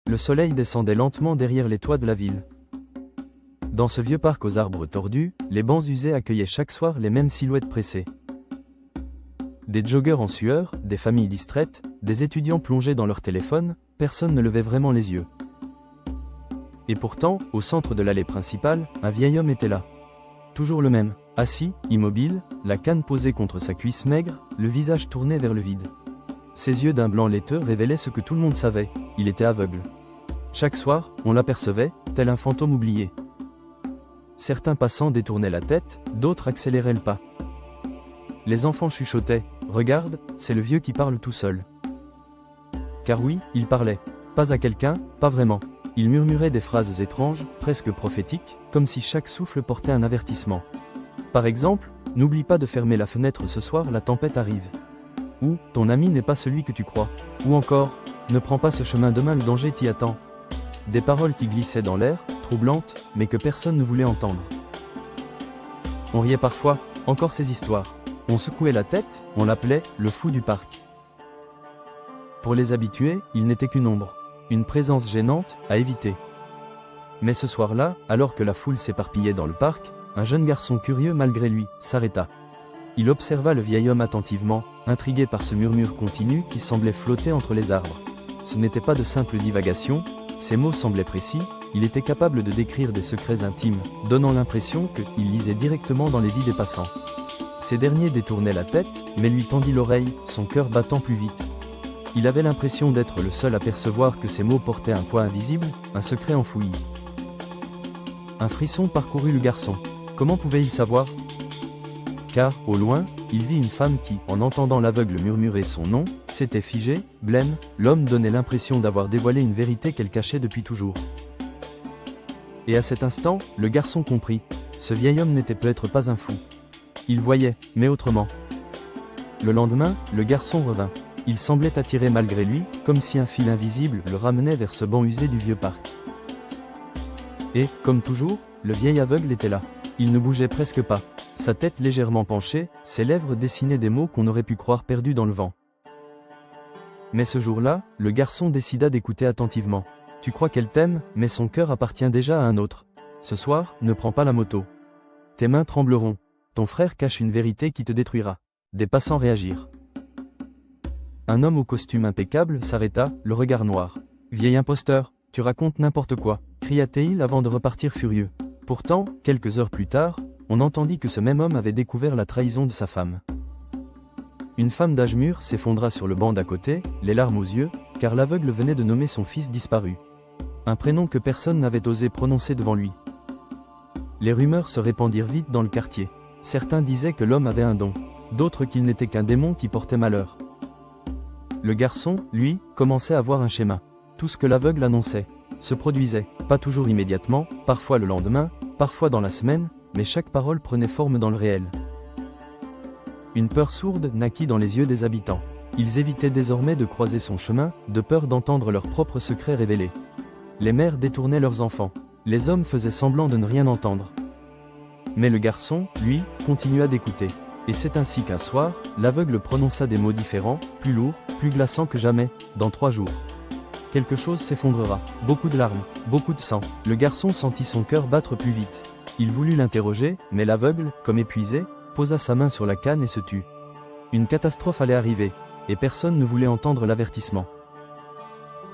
Le soleil descendait lentement derrière les toits de la ville. Dans ce vieux parc aux arbres tordus, les bancs usés accueillaient chaque soir les mêmes silhouettes pressées. Des joggeurs en sueur, des familles distraites, des étudiants plongés dans leur téléphone, personne ne levait vraiment les yeux. Et pourtant, au centre de l'allée principale, un vieil homme était là. Toujours le même, assis, immobile, la canne posée contre sa cuisse maigre, le visage tourné vers le vide. Ses yeux d'un blanc laiteux révélaient ce que tout le monde savait, il était aveugle. Chaque soir, on l'apercevait, tel un fantôme oublié. Certains passants détournaient la tête, d'autres accéléraient le pas. Les enfants chuchotaient, « Regarde, c'est le vieux qui parle tout seul. » Car oui, il parlait. Pas à quelqu'un, pas vraiment. Il murmurait des phrases étranges, presque prophétiques, comme si chaque souffle portait un avertissement. Par exemple, « N'oublie pas de fermer la fenêtre ce soir, la tempête arrive. » Ou « Ton ami n'est pas celui que tu crois. » Ou encore « Ne prends pas ce chemin, demain le danger t'y attend. » Des paroles qui glissaient dans l'air, troublantes, mais que personne ne voulait entendre. On riait parfois, encore ces histoires. On secouait la tête, on l'appelait « le fou du parc ». Pour les habitués, il n'était qu'une ombre, une présence gênante, à éviter. Mais ce soir-là, alors que la foule s'éparpillait dans le parc, un jeune garçon curieux malgré lui, s'arrêta. Il observa le vieil homme attentivement, intrigué par ce murmure continu qui semblait flotter entre les arbres. Ce n'était pas de simples divagations, ses mots semblaient précis, il était capable de décrire des secrets intimes, donnant l'impression qu'il lisait directement dans les vies des passants. Ces derniers détournaient la tête, mais lui tendit l'oreille, son cœur battant plus vite. Il avait l'impression d'être le seul à percevoir que ces mots portaient un poids invisible, un secret enfoui. Un frisson parcourut le garçon. Comment pouvait-il savoir? Car, au loin, il vit une femme qui, en entendant l'aveugle murmurer son nom, s'était figée, blême, l'homme donnait l'impression d'avoir dévoilé une vérité qu'elle cachait depuis toujours. Et à cet instant, le garçon comprit. Ce vieil homme n'était peut-être pas un fou. Il voyait, mais autrement. Le lendemain, le garçon revint. Il semblait attiré malgré lui, comme si un fil invisible le ramenait vers ce banc usé du vieux parc. Et, comme toujours, le vieil aveugle était là. Il ne bougeait presque pas. Sa tête légèrement penchée, ses lèvres dessinaient des mots qu'on aurait pu croire perdus dans le vent. Mais ce jour-là, le garçon décida d'écouter attentivement. Tu crois qu'elle t'aime, mais son cœur appartient déjà à un autre. Ce soir, ne prends pas la moto. Tes mains trembleront. Ton frère cache une vérité qui te détruira. Des passants réagirent. Un homme au costume impeccable s'arrêta, le regard noir. Vieil imposteur, tu racontes n'importe quoi, cria-t-il avant de repartir furieux. Pourtant, quelques heures plus tard, on entendit que ce même homme avait découvert la trahison de sa femme. Une femme d'âge mûr s'effondra sur le banc d'à côté, les larmes aux yeux, car l'aveugle venait de nommer son fils disparu. Un prénom que personne n'avait osé prononcer devant lui. Les rumeurs se répandirent vite dans le quartier. Certains disaient que l'homme avait un don, d'autres qu'il n'était qu'un démon qui portait malheur. Le garçon, lui, commençait à voir un schéma. Tout ce que l'aveugle annonçait se produisait, pas toujours immédiatement, parfois le lendemain, parfois dans la semaine, mais chaque parole prenait forme dans le réel. Une peur sourde naquit dans les yeux des habitants. Ils évitaient désormais de croiser son chemin, de peur d'entendre leurs propres secrets révélés. Les mères détournaient leurs enfants. Les hommes faisaient semblant de ne rien entendre. Mais le garçon, lui, continua d'écouter. Et c'est ainsi qu'un soir, l'aveugle prononça des mots différents, plus lourds, plus glaçants que jamais, dans 3 jours. Quelque chose s'effondrera. Beaucoup de larmes, beaucoup de sang. Le garçon sentit son cœur battre plus vite. Il voulut l'interroger, mais l'aveugle, comme épuisé, posa sa main sur la canne et se tut. Une catastrophe allait arriver, et personne ne voulait entendre l'avertissement.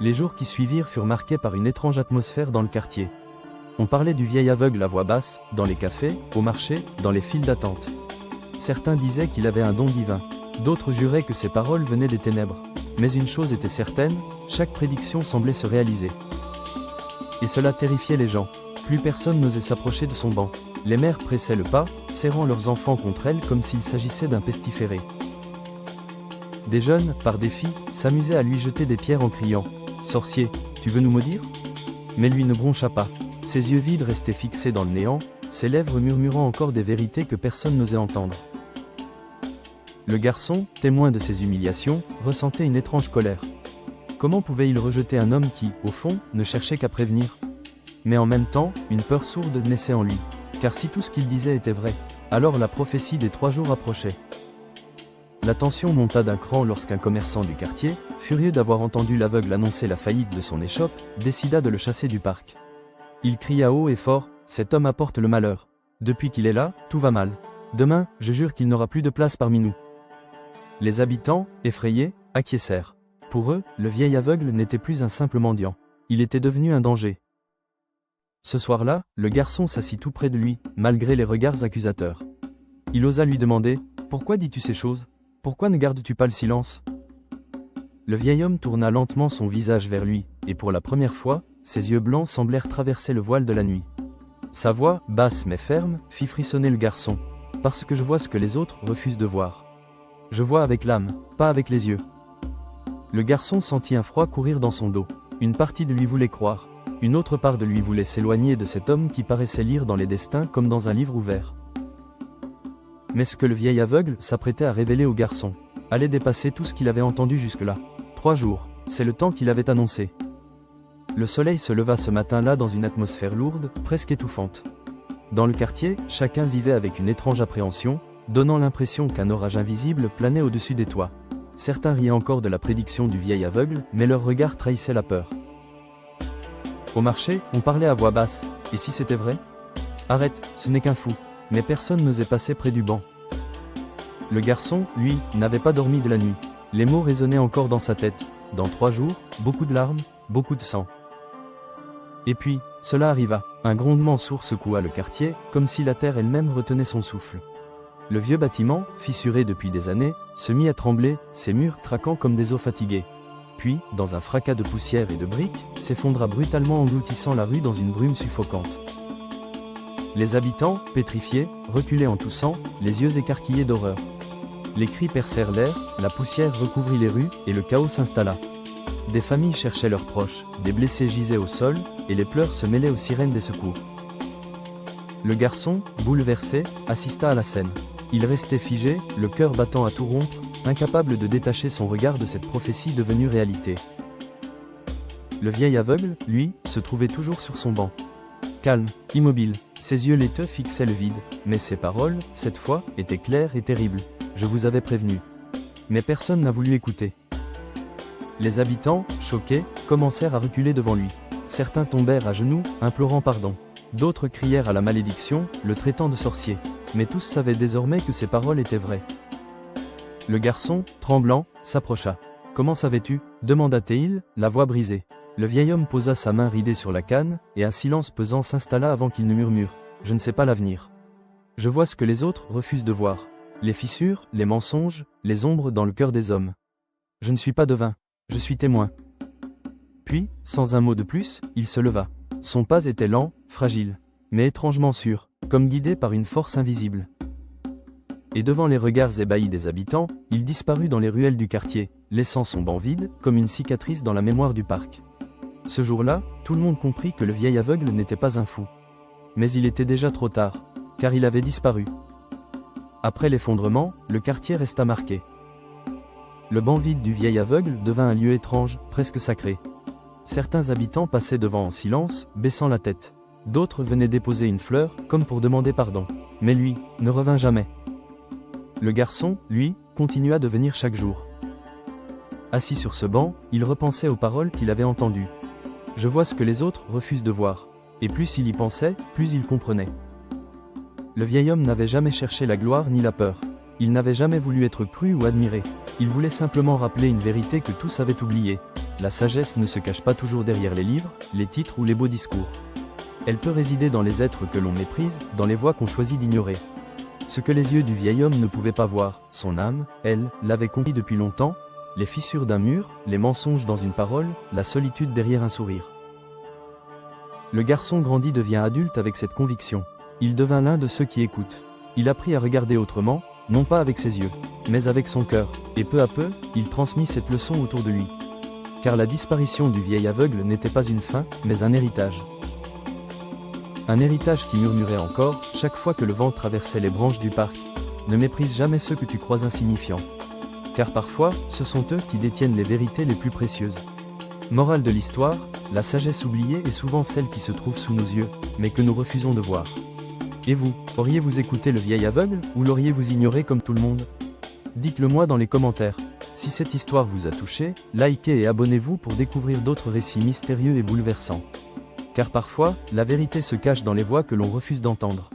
Les jours qui suivirent furent marqués par une étrange atmosphère dans le quartier. On parlait du vieil aveugle à voix basse, dans les cafés, au marché, dans les files d'attente. Certains disaient qu'il avait un don divin, d'autres juraient que ses paroles venaient des ténèbres. Mais une chose était certaine, chaque prédiction semblait se réaliser. Et cela terrifiait les gens. Plus personne n'osait s'approcher de son banc. Les mères pressaient le pas, serrant leurs enfants contre elles comme s'il s'agissait d'un pestiféré. Des jeunes, par défi, s'amusaient à lui jeter des pierres en criant « Sorcier, tu veux nous maudire ?» Mais lui ne broncha pas. Ses yeux vides restaient fixés dans le néant, ses lèvres murmurant encore des vérités que personne n'osait entendre. Le garçon, témoin de ces humiliations, ressentait une étrange colère. Comment pouvait-il rejeter un homme qui, au fond, ne cherchait qu'à prévenir? Mais en même temps, une peur sourde naissait en lui. Car si tout ce qu'il disait était vrai, alors la prophétie des 3 jours approchait. La tension monta d'un cran lorsqu'un commerçant du quartier, furieux d'avoir entendu l'aveugle annoncer la faillite de son échoppe, décida de le chasser du parc. Il cria haut et fort, « Cet homme apporte le malheur. Depuis qu'il est là, tout va mal. Demain, je jure qu'il n'aura plus de place parmi nous. » Les habitants, effrayés, acquiescèrent. Pour eux, le vieil aveugle n'était plus un simple mendiant. Il était devenu un danger. Ce soir-là, le garçon s'assit tout près de lui, malgré les regards accusateurs. Il osa lui demander, « Pourquoi dis-tu ces choses? Pourquoi ne gardes-tu pas le silence ?» Le vieil homme tourna lentement son visage vers lui, et pour la première fois, ses yeux blancs semblèrent traverser le voile de la nuit. Sa voix, basse mais ferme, fit frissonner le garçon. « Parce que je vois ce que les autres refusent de voir. Je vois avec l'âme, pas avec les yeux. » Le garçon sentit un froid courir dans son dos. Une partie de lui voulait croire. Une autre part de lui voulait s'éloigner de cet homme qui paraissait lire dans les destins comme dans un livre ouvert. Mais ce que le vieil aveugle s'apprêtait à révéler au garçon allait dépasser tout ce qu'il avait entendu jusque-là. 3 jours, c'est le temps qu'il avait annoncé. Le soleil se leva ce matin-là dans une atmosphère lourde, presque étouffante. Dans le quartier, chacun vivait avec une étrange appréhension, donnant l'impression qu'un orage invisible planait au-dessus des toits. Certains riaient encore de la prédiction du vieil aveugle, mais leur regard trahissait la peur. Au marché, on parlait à voix basse, et si c'était vrai? Arrête, ce n'est qu'un fou. Mais personne n'osait passer près du banc. Le garçon, lui, n'avait pas dormi de la nuit. Les mots résonnaient encore dans sa tête. Dans 3 jours, beaucoup de larmes, beaucoup de sang. Et puis, cela arriva. Un grondement sourd secoua le quartier, comme si la terre elle-même retenait son souffle. Le vieux bâtiment, fissuré depuis des années, se mit à trembler, ses murs craquant comme des os fatigués. Puis, dans un fracas de poussière et de briques, s'effondra brutalement engloutissant la rue dans une brume suffocante. Les habitants, pétrifiés, reculaient en toussant, les yeux écarquillés d'horreur. Les cris percèrent l'air, la poussière recouvrit les rues, et le chaos s'installa. Des familles cherchaient leurs proches, des blessés gisaient au sol, et les pleurs se mêlaient aux sirènes des secours. Le garçon, bouleversé, assista à la scène. Il restait figé, le cœur battant à tout rompre, incapable de détacher son regard de cette prophétie devenue réalité. Le vieil aveugle, lui, se trouvait toujours sur son banc. Calme, immobile, ses yeux laiteux fixaient le vide, mais ses paroles, cette fois, étaient claires et terribles. Je vous avais prévenu. Mais personne n'a voulu écouter. Les habitants, choqués, commencèrent à reculer devant lui. Certains tombèrent à genoux, implorant pardon. D'autres crièrent à la malédiction, le traitant de sorcier. Mais tous savaient désormais que ces paroles étaient vraies. Le garçon, tremblant, s'approcha. « Comment savais-tu » demanda-t-il, la voix brisée. Le vieil homme posa sa main ridée sur la canne, et un silence pesant s'installa avant qu'il ne murmure. « Je ne sais pas l'avenir. Je vois ce que les autres refusent de voir. Les fissures, les mensonges, les ombres dans le cœur des hommes. Je ne suis pas devin, je suis témoin. » Puis, sans un mot de plus, il se leva. Son pas était lent, fragile, mais étrangement sûr, comme guidé par une force invisible. Et devant les regards ébahis des habitants, il disparut dans les ruelles du quartier, laissant son banc vide, comme une cicatrice dans la mémoire du parc. Ce jour-là, tout le monde comprit que le vieil aveugle n'était pas un fou. Mais il était déjà trop tard, car il avait disparu. Après l'effondrement, le quartier resta marqué. Le banc vide du vieil aveugle devint un lieu étrange, presque sacré. Certains habitants passaient devant en silence, baissant la tête. D'autres venaient déposer une fleur, comme pour demander pardon. Mais lui, ne revint jamais. Le garçon, lui, continua de venir chaque jour. Assis sur ce banc, il repensait aux paroles qu'il avait entendues. Je vois ce que les autres refusent de voir. Et plus il y pensait, plus il comprenait. Le vieil homme n'avait jamais cherché la gloire ni la peur. Il n'avait jamais voulu être cru ou admiré. Il voulait simplement rappeler une vérité que tous avaient oubliée. La sagesse ne se cache pas toujours derrière les livres, les titres ou les beaux discours. Elle peut résider dans les êtres que l'on méprise, dans les voix qu'on choisit d'ignorer. Ce que les yeux du vieil homme ne pouvaient pas voir, son âme, elle, l'avait compris depuis longtemps, les fissures d'un mur, les mensonges dans une parole, la solitude derrière un sourire. Le garçon grandit devient adulte avec cette conviction. Il devint l'un de ceux qui écoutent. Il apprit à regarder autrement, non pas avec ses yeux, mais avec son cœur, et peu à peu, il transmit cette leçon autour de lui. Car la disparition du vieil aveugle n'était pas une fin, mais un héritage. Un héritage qui murmurait encore, chaque fois que le vent traversait les branches du parc. Ne méprise jamais ceux que tu crois insignifiants. Car parfois, ce sont eux qui détiennent les vérités les plus précieuses. Morale de l'histoire, la sagesse oubliée est souvent celle qui se trouve sous nos yeux, mais que nous refusons de voir. Et vous, auriez-vous écouté le vieil aveugle, ou l'auriez-vous ignoré comme tout le monde ? Dites-le moi dans les commentaires. Si cette histoire vous a touché, likez et abonnez-vous pour découvrir d'autres récits mystérieux et bouleversants. Car parfois, la vérité se cache dans les voix que l'on refuse d'entendre.